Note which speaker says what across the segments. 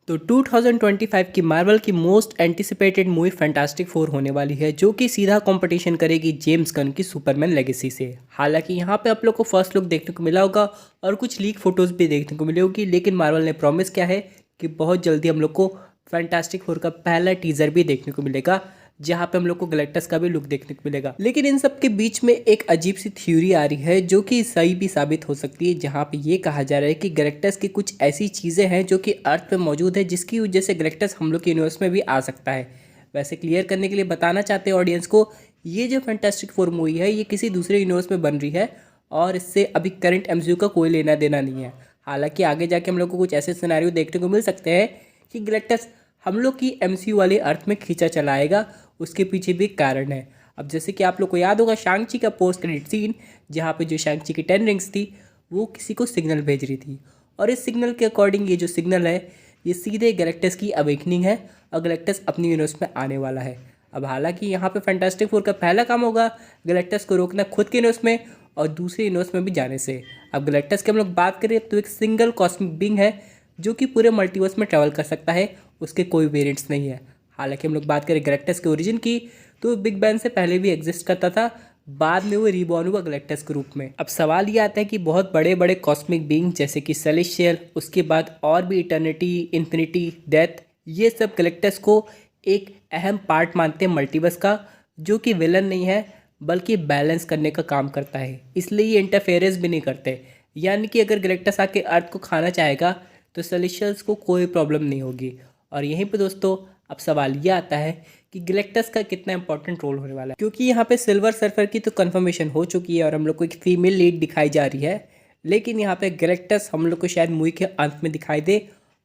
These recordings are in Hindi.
Speaker 1: तो 2025 की मार्वल की most anticipated movie fantastic four होने वाली है, जो कि सीधा कंपटीशन करेगी जेम्स गन की सुपरमैन लेगेसी से। हालांकि यहाँ पे आप लोग को फर्स्ट लुक देखने को मिला होगा और कुछ लीक फोटोज भी देखने को मिली होगी, लेकिन मार्वल ने प्रॉमिस किया है कि बहुत जल्दी हम लोग को फैंटास्टिक फोर का पहला टीजर भी देखने को मिलेगा, जहाँ पे हम लोग को गैलेक्टस का भी लुक देखने को मिलेगा। लेकिन इन सब के बीच में एक अजीब सी थ्योरी आ रही है जो कि सही भी साबित हो सकती है, जहाँ पे ये कहा जा रहा है कि गैलेक्टस की कुछ ऐसी चीज़ें हैं जो कि अर्थ पे मौजूद है, जिसकी वजह से गैलेक्टस हम लोग के यूनिवर्स में भी आ सकता है। वैसे क्लियर करने के लिए बताना चाहते हैं ऑडियंस को, ये जो फैंटास्टिक फोर मूवी है ये किसी दूसरे यूनिवर्स में बन रही है और इससे अभी करंट एमसीयू का कोई लेना देना नहीं है। हालांकि आगे जाके हम लोग को कुछ ऐसे सिनेरियो देखने को मिल सकते हैं कि गैलेक्टस हम लोग की एमसीयू वाले अर्थ में खींचा चलाएगा। उसके पीछे भी कारण है। अब जैसे कि आप लोग को याद होगा शांग-ची का पोस्ट क्रेडिट सीन, जहाँ पे जो शांग-ची की 10 रिंग्स थी वो किसी को सिग्नल भेज रही थी, और इस सिग्नल के अकॉर्डिंग ये जो सिग्नल है ये सीधे गैलेक्टस की अवेकनिंग है और गैलेक्टस अपनी यूनिवर्स में आने वाला है। अब हालांकि यहाँ पे फैंटास्टिक फोर का पहला काम होगा गैलेक्टस को रोकना खुद के यूनिवर्स में और दूसरे यूनिवर्स में भी जाने से। अब गैलेक्टस की हम लोग बात करें तो एक सिंगल कॉस्मिक बीइंग है जो कि पूरे मल्टीवर्स में ट्रैवल कर सकता है, उसके कोई वेरिएंट्स नहीं है। हालांकि हम लोग बात करें गैलेक्टस के ओरिजिन की तो बिग बैंग से पहले भी एग्जिस्ट करता था, बाद में वो रीबॉर्न हुआ गैलेक्टस के रूप में। अब सवाल ये आता है कि बहुत बड़े बड़े कॉस्मिक बीइंग जैसे कि सेलेस्टियल, उसके बाद और भी इटर्निटी, इन्फिनिटी, डेथ, ये सब गैलेक्टस को एक अहम पार्ट मानते हैं मल्टीवर्स का, जो कि विलन नहीं है बल्कि बैलेंस करने का काम करता है। इसलिए ये इंटरफेरेंस भी नहीं करते, यानी कि अगर गैलेक्टस आके अर्थ को खाना चाहेगा तो सेलेस्टियल्स को कोई प्रॉब्लम नहीं होगी। और यहीं पे दोस्तों अब सवाल ये आता है कि गैलेक्टस का कितना इंपॉर्टेंट रोल होने वाला है, क्योंकि यहाँ पे सिल्वर सर्फर की तो कंफर्मेशन हो चुकी है और हम लोग को एक फीमेल लीड दिखाई जा रही है, लेकिन यहाँ पे गैलेक्टस हम लोग को शायद मूवी के अंत में दिखाई दे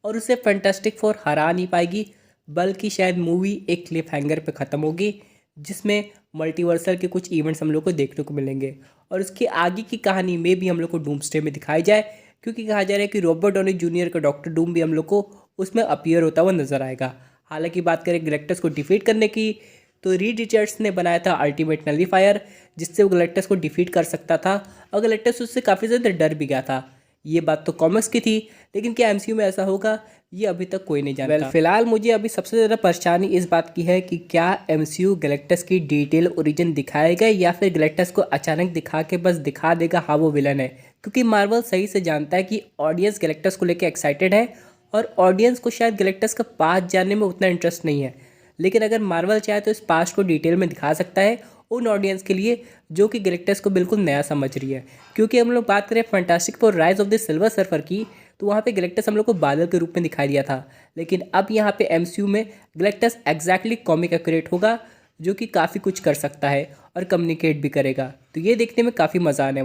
Speaker 1: और उसे फैंटास्टिक फोर हरा नहीं पाएगी, बल्कि शायद मूवी एक क्लिफ हैंगर पे ख़त्म होगी, जिसमें मल्टीवर्सल के कुछ इवेंट्स हम लोग को देखने को मिलेंगे और उसके आगे की कहानी में भी हम लोग को डूम्सडे में दिखाई जाए, क्योंकि कहा जा रहा है कि रॉबर्ट डॉनी जूनियर का डॉक्टर डूम भी हम लोग को उसमें अपीयर होता हुआ नजर आएगा। हालांकि बात करें गैलेक्टस को डिफीट करने की तो रीड रिचर्ड्स ने बनाया था अल्टीमेट नलीफायर, जिससे वो गैलेक्टस को डिफीट कर सकता था और गैलेक्टस उससे काफ़ी ज़्यादा डर भी गया था। ये बात तो कॉमिक्स की थी, लेकिन क्या एमसीयू में ऐसा होगा ये अभी तक कोई नहीं जानता। फिलहाल मुझे अभी सबसे ज़्यादा परेशानी इस बात की है कि क्या एमसीयू गैलेक्टस की डिटेल ओरिजिन दिखाएगा या फिर गैलेक्टस को अचानक दिखा के बस दिखा देगा हाँ वो विलन है, क्योंकि मार्वल सही से जानता है कि ऑडियंस गैलेक्टस को लेकर एक्साइटेड है और ऑडियंस को शायद गैलेक्टस का पास्ट जानने में उतना इंटरेस्ट नहीं है। लेकिन अगर मार्वल चाहे तो इस पास्ट को डिटेल में दिखा सकता है उन ऑडियंस के लिए जो कि गैलेक्टस को बिल्कुल नया समझ रही है। क्योंकि हम लोग बात करें fantastic four rise of the silver surfer की तो वहाँ पे गैलेक्टस हम लोग को बादल के रूप में दिखाई दिया था, लेकिन अब यहाँ पे एमसीयू में गैलेक्टस एग्जैक्टली कॉमिक एक्यूरेट होगा, जो कि काफ़ी कुछ कर सकता है और कम्युनिकेट भी करेगा। तो ये देखने में काफ़ी मज़ा आने